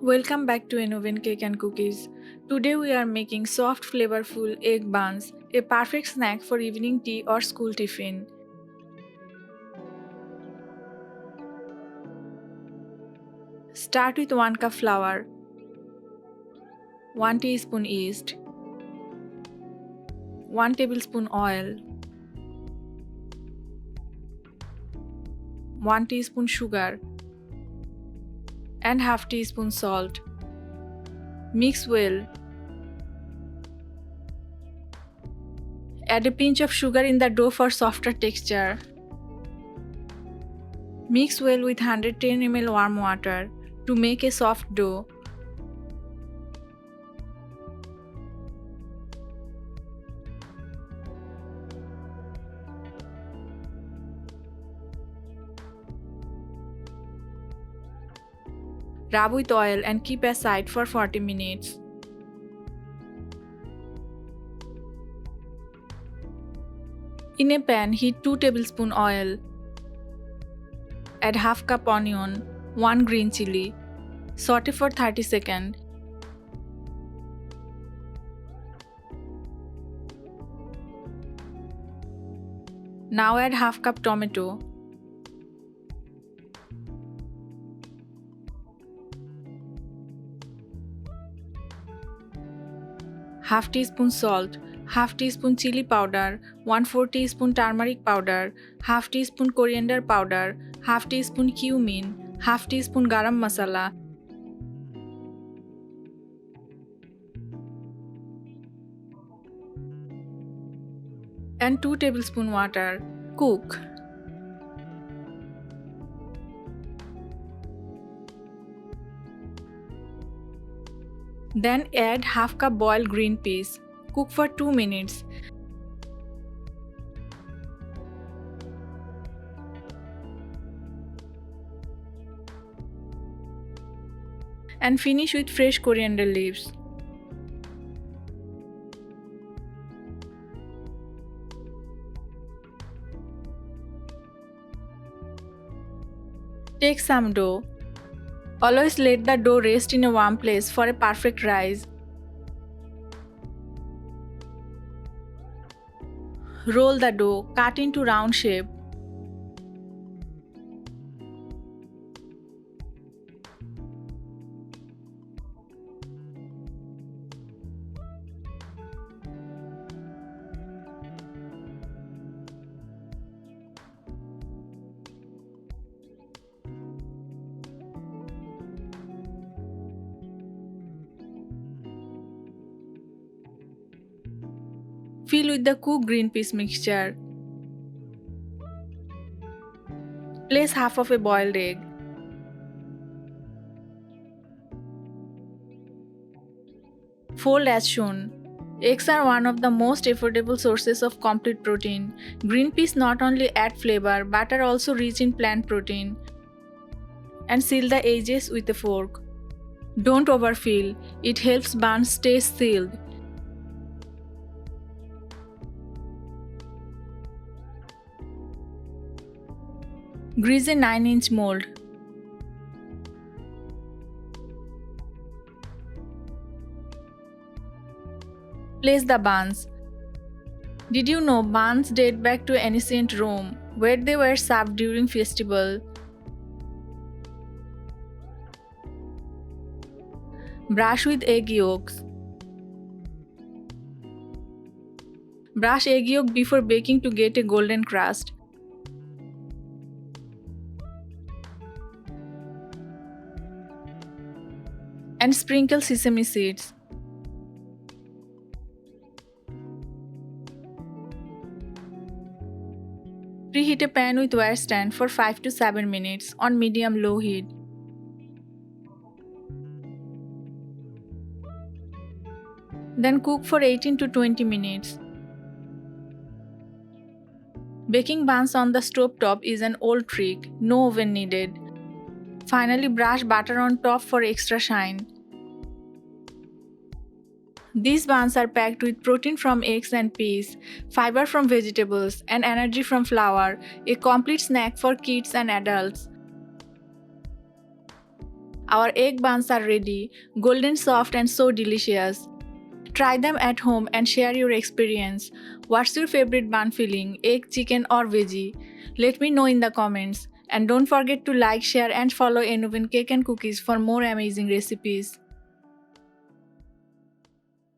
Welcome back to Oven Cake and Cookies. Today we are making soft flavorful egg buns, a perfect snack for evening tea or school tiffin. Start with 1 cup flour, 1 teaspoon yeast, 1 tablespoon oil, 1 teaspoon sugar, and half teaspoon salt. Mix well. Add a pinch of sugar in the dough for softer texture. Mix well with 110 ml warm water to make a soft dough. Rub with oil and keep aside for 40 minutes. In a pan, heat 2 tablespoons oil. Add half cup onion, 1 green chilli. Saute for 30 seconds. Now add half cup tomato. Half teaspoon salt, half teaspoon chili powder, 1/4 teaspoon turmeric powder, half teaspoon coriander powder, half teaspoon cumin, half teaspoon garam masala, and 2 tablespoon water. Cook. Then add half cup boiled green peas. Cook for 2 minutes. And finish with fresh coriander leaves. Take some dough. Always let the dough rest in a warm place for a perfect rise. Roll the dough, cut into round shape. Fill with the cooked green peas mixture. Place half of a boiled egg. Fold as shown. Eggs are one of the most affordable sources of complete protein. Green peas not only add flavor but are also rich in plant protein. And seal the edges with a fork. Don't overfill, it helps buns stay sealed. Grease a 9-inch mold. Place the buns. Did you know buns date back to ancient Rome, where they were served during festival? Brush with egg yolks. Brush egg yolk before baking to get a golden crust. And sprinkle sesame seeds. Preheat a pan with wire stand for 5 to 7 minutes on medium-low heat. Then cook for 18 to 20 minutes. Baking buns on the stove top is an old trick, no oven needed. Finally, brush butter on top for extra shine. These buns are packed with protein from eggs and peas, fiber from vegetables, and energy from flour, a complete snack for kids and adults. Our egg buns are ready, golden soft and so delicious. Try them at home and share your experience. What's your favorite bun filling, egg, chicken or veggie? Let me know in the comments. And don't forget to like, share and follow Enuven Cake and Cookies for more amazing recipes.